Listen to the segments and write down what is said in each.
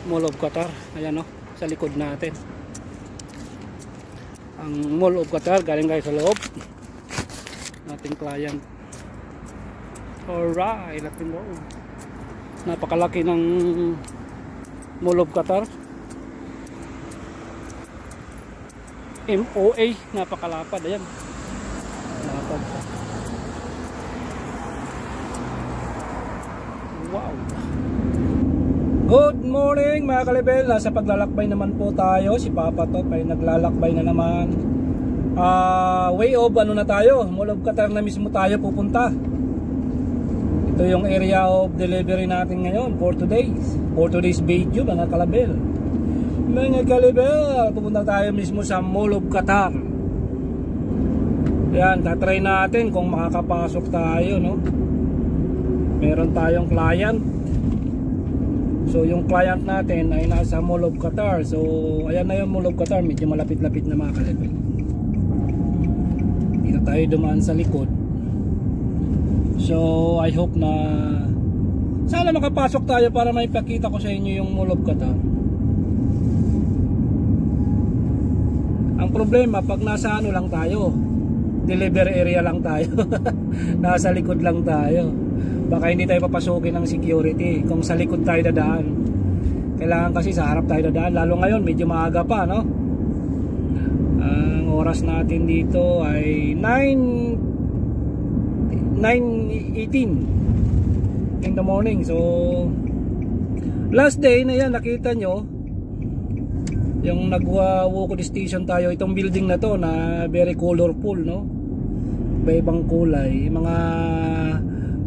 Mall of Qatar. Ayan o, sa likod natin. Ang Mall of Qatar, galing tayo sa loob. Ating client. Alright, natin mo. Napakalaki ng Mall of Qatar. MOA, napakalapad. Ayan. Lapad pa. Wow. Good morning mga kalibel. Nasa paglalakbay naman po tayo. Si Papa Top ay naglalakbay na naman. Way of ano na tayo, Mall of Qatar na mismo tayo pupunta. Ito yung area of delivery natin ngayon for today's video mga kalibel. Mga kalibel, pupunta tayo mismo sa Mall of Qatar. Yan, tatry natin kung makakapasok tayo, no? Meron tayong client. So yung client natin ay nasa Mall of Qatar. So ayan na yung Mall of Qatar, medyo malapit-lapit na mga kalibel. Dito tayo dumaan sa likod. So I hope na sana makapasok tayo para maipakita ko sa inyo yung Mall of Qatar. Ang problema pag nasa ano lang tayo, delivery area lang tayo. Nasa likod lang tayo. Baka hindi tayo papasukin ng security kung sa likod tayo dadaan. Kailangan kasi sa harap tayo dadaan. Lalo ngayon medyo maaga pa, no? Ang oras natin dito ay 9:18 in the morning. So last day na yan, nakita nyo yung nag-Wukod station tayo. Itong building na to na very colorful, no? Iba-ibang kulay. Mga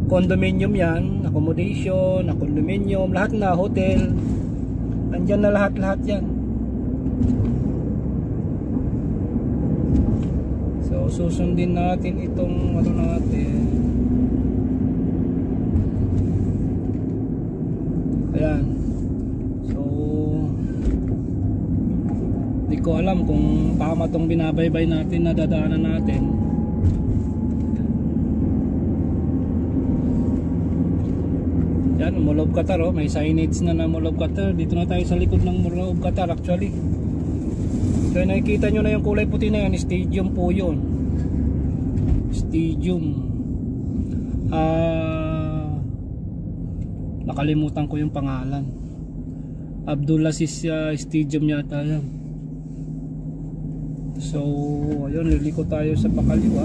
condominium yan, accommodation, condominium, lahat na, hotel. Nandyan na lahat-lahat yan. So susundin natin itong ano natin. Ayan. So di ko alam kung tama tong binabaybay natin na dadaanan natin. Yan, Mall of Qatar, oh. May signage na Mall of Qatar. Dito na tayo sa likod ng Mall of Qatar actually. So nakikita nyo na yung kulay puti na yan, stadium po yun. Stadium. Nakalimutan ko yung pangalan. Abdulaziz Stadium yata yan. So ayun, liliko tayo sa pakaliwa.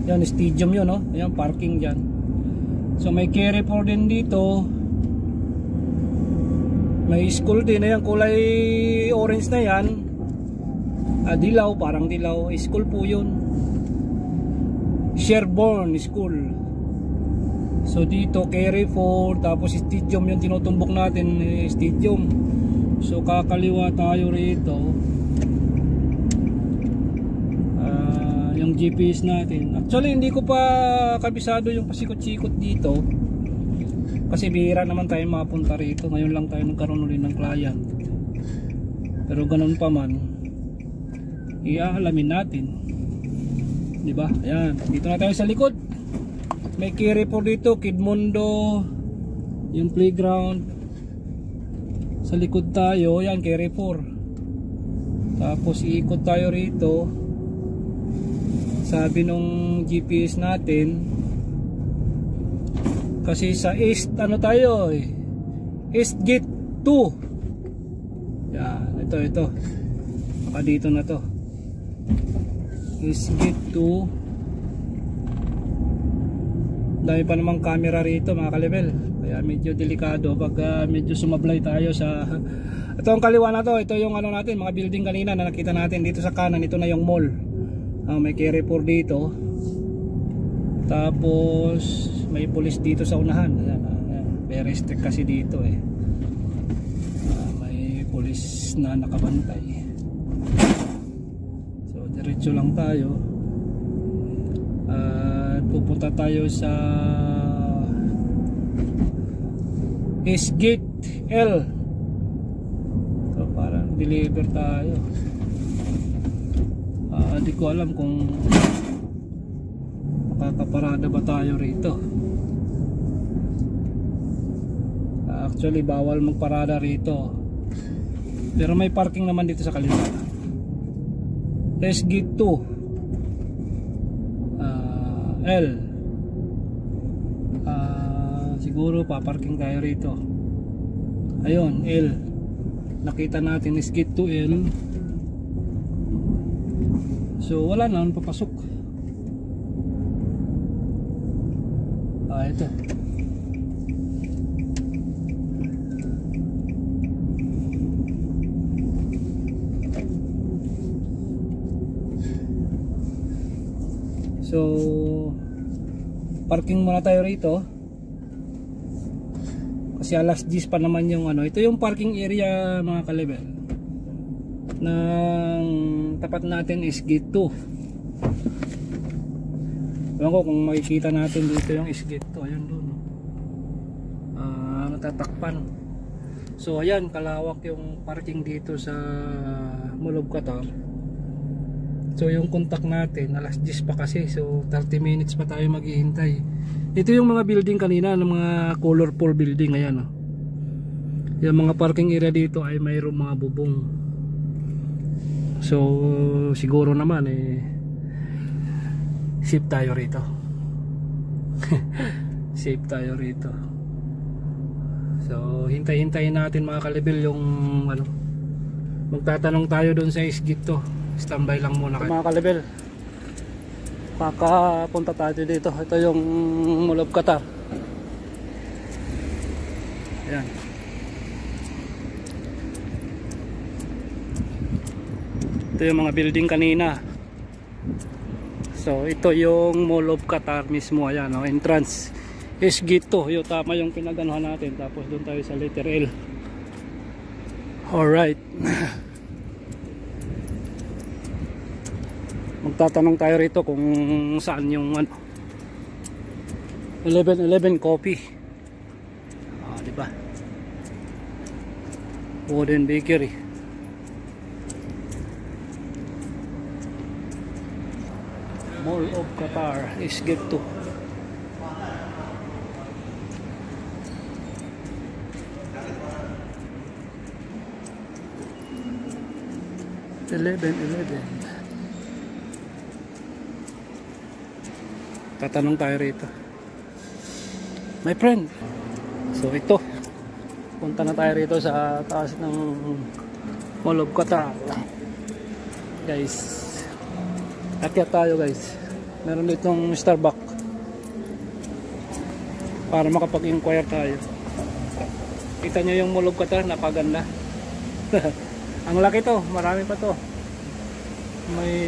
Yan, stadium yun, no? Ayan, parking dyan. So may Carrefour din dito. May school din. Ayan, kulay orange na yan. Dilaw, parang dilaw. School po yun. Sherborne School. So dito Carrefour. Tapos stadium yung tinutumbok natin, stadium. So kakaliwa tayo rito. Yung GPS natin. Actually hindi ko pa kabisado yung pasikot-sikot dito. Kasi bihira naman tayo mapunta rito. Ngayon lang tayo nagkaroon ulit ng client. Pero ganun pa man, iaalamin natin. Diba? Ayan. Dito na tayo sa likod. May Carrefour dito. Kidmundo. Yung playground. Sa likod tayo. Ayan, Carrefour. Tapos iikot tayo rito. Sabi nung GPS natin, kasi sa east ano tayo eh, East Gate 2. Yan, ito baka dito na to, East Gate 2. Dami pa namang camera rito mga kalibel, kaya medyo delikado pag medyo sumablay tayo sa ito ang kaliwa na to. Ito yung ano natin, mga building kanina na nakita natin. Dito sa kanan, ito na yung mall. May Carrefour dito. Tapos may police dito sa unahan. Ayan, very strict kasi dito eh. May police na nakabantay. So diretso lang tayo. Pupunta tayo sa East Gate L. So parang deliver tayo. Hindi ko alam kung makakaparada ba tayo rito. Actually bawal magparada rito, pero may parking naman dito sa kaliwa. SG 2 L. Siguro paparking tayo rito. Ayun, L. Nakita natin SG 2 L. So wala na, papasok. Ito. So parking muna tayo rito kasi alas 10 pa naman yung ano. Ito yung parking area mga kalibel ng tapat natin is gate 2. Ewan ko kung makikita natin dito yung is gate 2. Ayun doon, natatakpan. So ayan, kalawak yung parking dito sa Mall of Qatar. So yung contact natin alas 10 pa kasi, so 30 minutes pa tayo maghihintay. Ito yung mga building kanina, ng mga colorful building. Ayan, yung mga parking area dito ay mayroong mga bubong. So siguro naman safe tayo rito. Safe tayo rito. So hintay-hintayin natin mga kalibel yung ano, magtatanong tayo doon sa isgit to. Standby lang muna kayo mga kalibel. Kakapunta tayo dito. Ito yung Mall of Qatar. Ayan. Ito yung mga building kanina. So ito yung Mall of Qatar mismo. Ayan, entrance is gate to. Yung tama yung pinaganuhan natin. Tapos doon tayo sa letter L. Alright. Magtatanong tayo rito kung saan yung ano, 1111 Coffee. Diba? Wooden Bakery. Mall of Qatar is gate 2. Tatanong tayo rito, my friend. So ito, punta na tayo rito sa taas ng Mall of Qatar. Guys, akyat tayo guys. Meron ditong Starbucks para makapag-inquire tayo. Kita nyo yung Mall of Qatar, napaganda. Ang laki to, marami pa to. May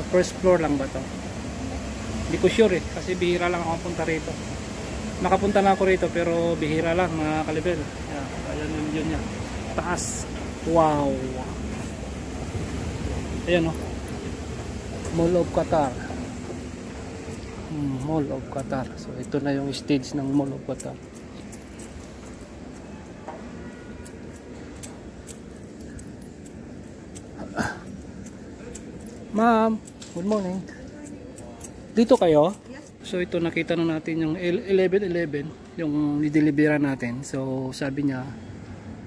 first floor lang ba to? Hindi ko sure kasi bihira lang ako punta rito. Nakapunta na ako rito pero bihira lang mga kalibel. Ayan yun niya. Taas. Wow. Ayan Mall of Qatar. Mall of Qatar. So ito na yung stage ng Mall of Qatar. Ma'am, good morning. Dito kayo? So ito, nakita na natin yung 1111, yung nideliveran natin. So sabi niya,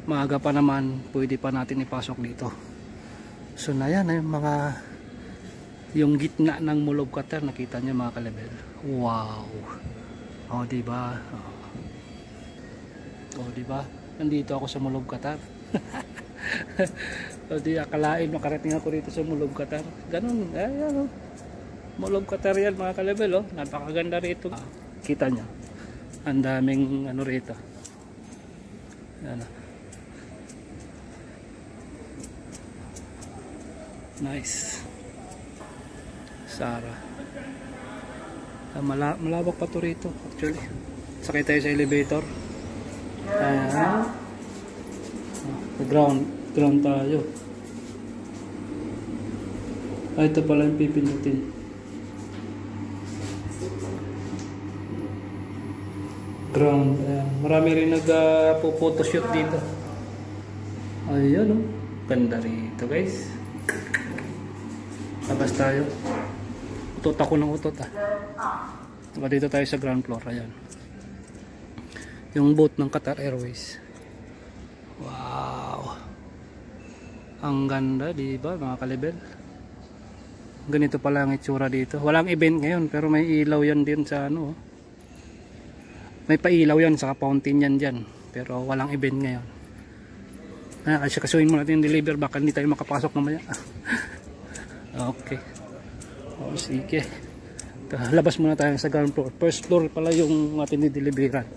maaga pa naman, pwede pa natin ipasok dito. So na yan, yung gitna ng Mall of Qatar, nakita niyo mga kalibel. Wow. Diba? Diba? Nandito ako sa Mall of Qatar. So di akalain makarating ako dito sa Mall of Qatar. Ganun, ayan Mall of Qatar yan mga kalibel. Napakaganda rito. Kita nyo, ang daming ano rito. Ayan. Nice. Sara. Malawak pa to rito actually. Sakay tayo sa elevator. Ground tayo. Ito pala yung pipindutin. Ground. Marami rin nagpo-photoshoot dito. Ayan ganda rito guys. Labas tayo. Utot ako ng utot Dito tayo sa ground floor. Ayan. Yung boat ng Qatar Airways. Wow. Ang ganda, di ba mga kalibel? Ganito pala ang itsura dito. Walang event ngayon pero may ilaw yan din sa ano. May pailaw yan sa fountain yan dyan. Pero walang event ngayon. Kasi kasuhin mo natin yung deliver, baka hindi tayo makapasok mamaya. Okay. O sige. Labas muna tayo sa ground floor. First floor pala yung ating dideliveran.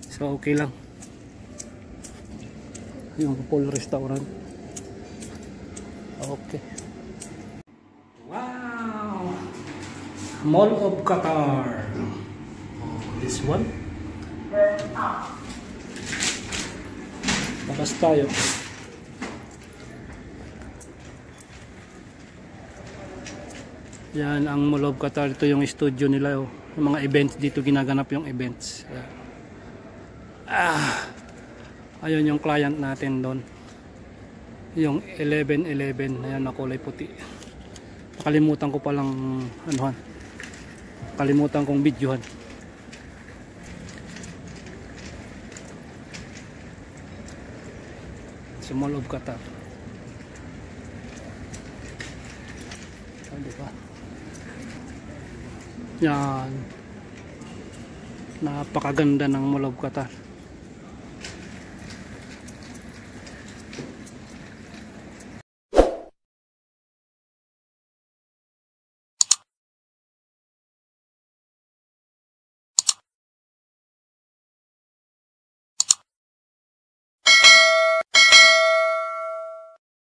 So okay lang. Yung pool restaurant. Okay. Wow! Mall of Qatar. Oh, this one. Labas tayo. Yan ang Mall of Qatar. Ito yung studio nila. Oh. Yung mga events dito, ginaganap yung events. Yan. Ayun yung client natin doon. Yung 1111. Ayan na kulay puti. Nakalimutan ko palang anuhan. Kalimutan kong videohan. Sa Mall of Qatar. Diba? Yan. Napakaganda ng Mall of Qatar.